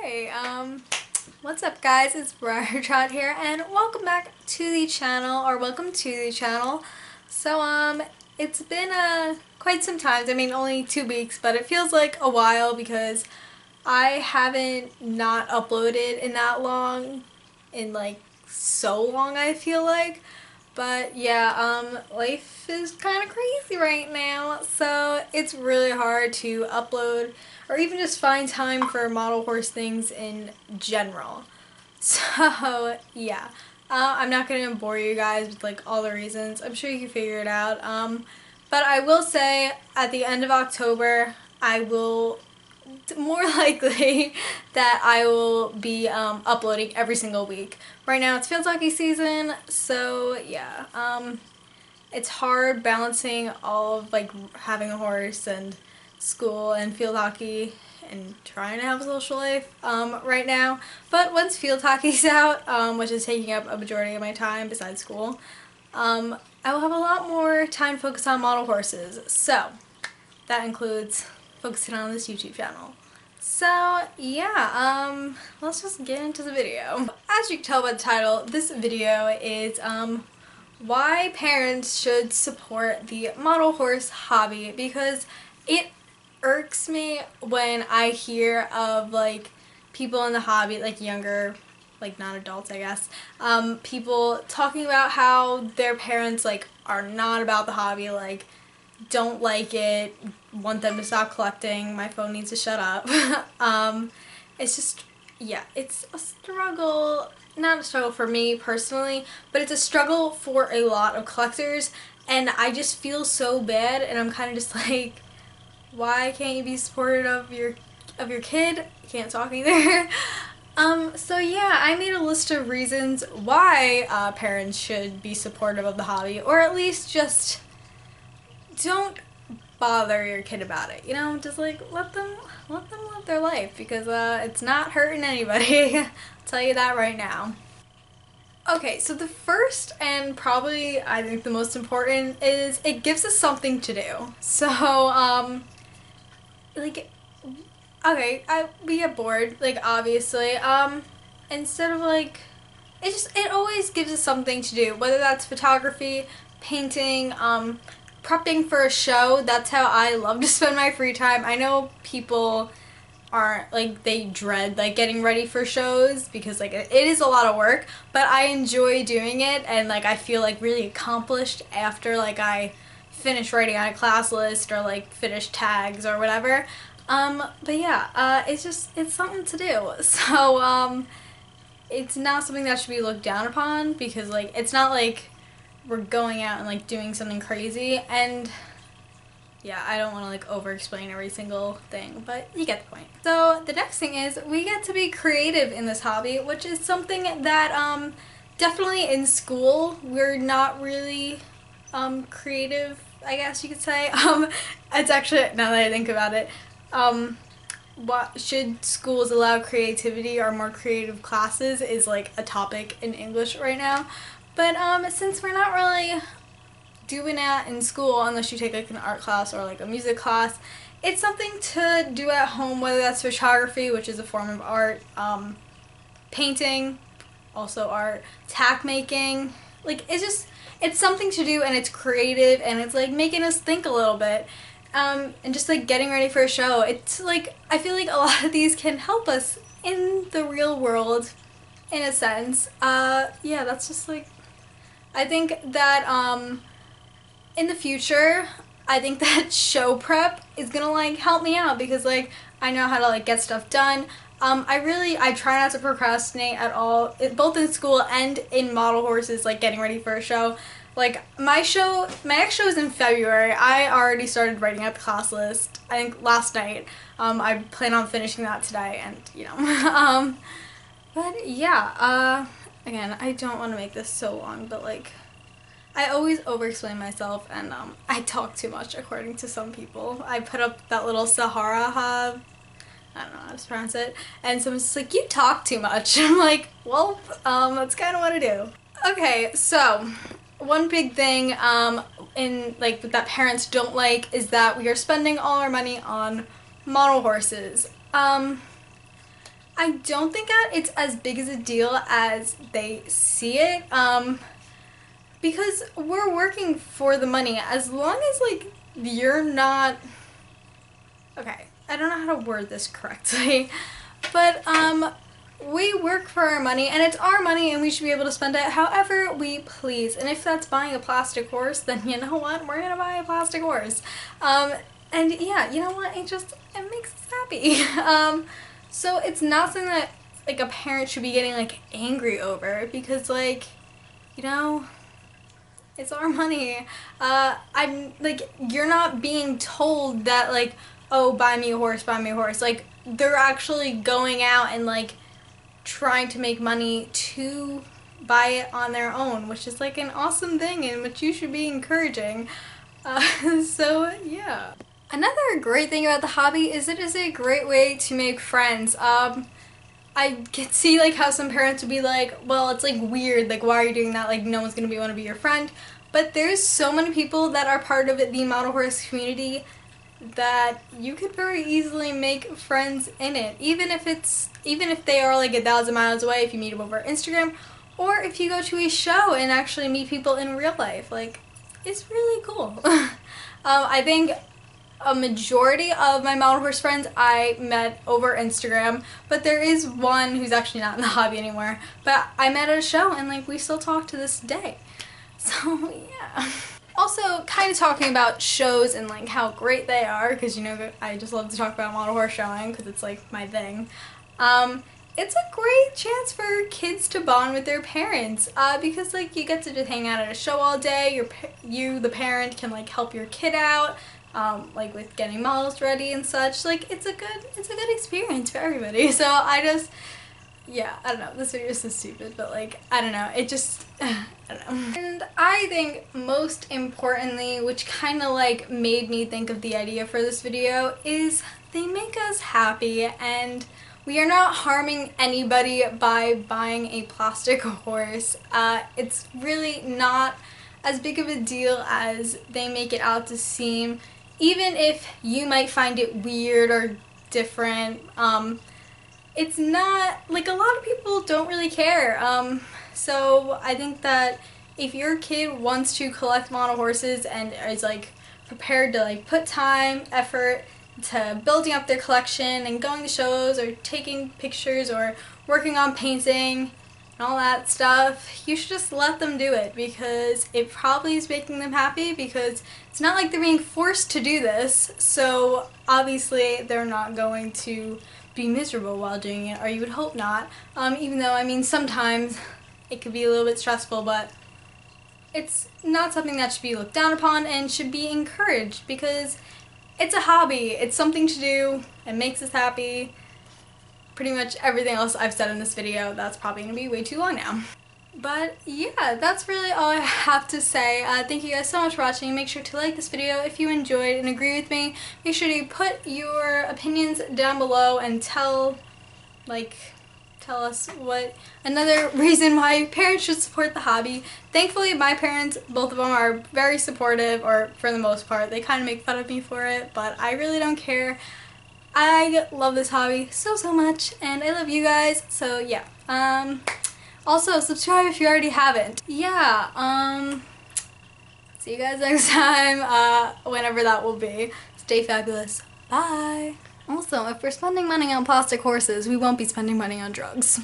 Hey, what's up guys? It's Breyer here and welcome back to the channel, or welcome to the channel. So, it's been quite some time. I mean, only 2 weeks, but it feels like a while because I haven't not uploaded in that long, in like so long I feel like. But yeah, life is kind of crazy right now, so it's really hard to upload or even just find time for model horse things in general. So yeah, I'm not going to bore you guys with like all the reasons. I'm sure you can figure it out. But I will say at the end of October, I will more likely that I will be uploading every single week. Right now it's field hockey season, so yeah, it's hard balancing all of like having a horse and school and field hockey and trying to have a social life right now. But once field hockey's out, which is taking up a majority of my time besides school, I will have a lot more time to focus on model horses. So that includes focusing on this YouTube channel. So yeah, let's just get into the video. As you can tell by the title, this video is why parents should support the model horse hobby, because it irks me when I hear of like people in the hobby, like younger, like not adults I guess, people talking about how their parents like are not about the hobby, like don't like it, want them to stop collecting, my phone needs to shut up. It's just, yeah, it's a struggle, not a struggle for me personally, but it's a struggle for a lot of collectors, and I just feel so bad, and I'm kind of just like, why can't you be supportive of your kid? You can't talk either. So yeah, I made a list of reasons why parents should be supportive of the hobby, or at least just don't bother your kid about it, you know, just like let them live their life, because it's not hurting anybody. I'll tell you that right now. Okay, so the first and probably I think the most important is it gives us something to do. So like, okay, we get bored, like obviously, instead of like, it always gives us something to do, whether that's photography, painting, prepping for a show. That's how I love to spend my free time. I know people aren't, like, they dread like getting ready for shows because like it is a lot of work, but I enjoy doing it, and like I feel like really accomplished after like I finish writing on a class list or like finish tags or whatever. But yeah, it's something to do. So it's not something that should be looked down upon, because like it's not like we're going out and like doing something crazy. And yeah, I don't want to like over explain every single thing, but you get the point. So the next thing is we get to be creative in this hobby, which is something that definitely in school we're not really creative, I guess you could say. It's actually, now that I think about it, what should schools allow creativity or more creative classes is like a topic in English right now. But since we're not really doing that in school unless you take like an art class or like a music class, it's something to do at home, whether that's photography, which is a form of art, painting, also art, tack making, like it's something to do, and it's creative, and it's like making us think a little bit, and just like getting ready for a show. It's like, I feel like a lot of these can help us in the real world in a sense. Yeah, that's just like, I think that in the future, I think that show prep is gonna like help me out, because like I know how to like get stuff done. I try not to procrastinate at all, both in school and in model horses, like getting ready for a show. Like my next show is in February. I already started writing out the class list, I think last night. I plan on finishing that today, and you know, but yeah, again, I don't want to make this so long, but like, I always over-explain myself, and I talk too much according to some people. I put up that little Sahara hub, I don't know how to pronounce it, and someone's just like, you talk too much. I'm like, well, that's kind of what I do. Okay, so one big thing in like that parents don't like is that we are spending all our money on model horses. I don't think that it's as big as a deal as they see it, because we're working for the money. As long as, like, you're not... Okay, I don't know how to word this correctly, but, we work for our money, and it's our money, and we should be able to spend it however we please. And if that's buying a plastic horse, then you know what? We're gonna buy a plastic horse. And yeah, you know what? It makes us happy. So it's not something that, like, a parent should be getting, like, angry over, because, like, you know, it's our money. I'm, like, you're not being told that, like, oh, buy me a horse, buy me a horse. Like, they're actually going out and, like, trying to make money to buy it on their own, which is, like, an awesome thing and which you should be encouraging. So yeah. Another great thing about the hobby is it is a great way to make friends. I can see, like, how some parents would be like, well, it's, like, weird, like, why are you doing that, like, no one's gonna want to be your friend. But there's so many people that are part of the model horse community that you could very easily make friends in it, even if they are, like, 1,000 miles away, if you meet them over Instagram, or if you go to a show and actually meet people in real life. Like, it's really cool. I think a majority of my model horse friends I met over Instagram, but there is one who's actually not in the hobby anymore, but I met at a show, and, like, we still talk to this day. So yeah. Also, kind of talking about shows and, like, how great they are, because, you know, I just love to talk about model horse showing because it's, like, my thing. It's a great chance for kids to bond with their parents, because, like, you get to just hang out at a show all day. You, the parent, can, like, help your kid out, like, with getting models ready and such. Like, it's a good experience for everybody. So yeah, I don't know, this video is so stupid, but, like, I don't know, it just, I don't know. And I think most importantly, which kind of, like, made me think of the idea for this video, is they make us happy, and we are not harming anybody by buying a plastic horse. It's really not as big of a deal as they make it out to seem, even if you might find it weird or different. It's not, like, a lot of people don't really care. So I think that if your kid wants to collect model horses and is, like, prepared to, like, put time, effort to building up their collection and going to shows or taking pictures or working on painting and all that stuff, you should just let them do it, because it probably is making them happy, because it's not like they're being forced to do this, so obviously they're not going to be miserable while doing it, or you would hope not, even though, I mean, sometimes it could be a little bit stressful, but it's not something that should be looked down upon and should be encouraged, because it's a hobby, it's something to do, it makes us happy. Pretty much everything else I've said in this video, that's probably going to be way too long now. But yeah, that's really all I have to say. Thank you guys so much for watching. Make sure to like this video if you enjoyed and agree with me. Make sure to put your opinions down below and tell us what another reason why parents should support the hobby. Thankfully, my parents, both of them, are very supportive, or for the most part. They kind of make fun of me for it, but I really don't care. I love this hobby so much, and I love you guys, so yeah. Also, subscribe if you already haven't. Yeah, see you guys next time, whenever that will be. Stay fabulous. Bye! Also, if we're spending money on plastic horses, we won't be spending money on drugs.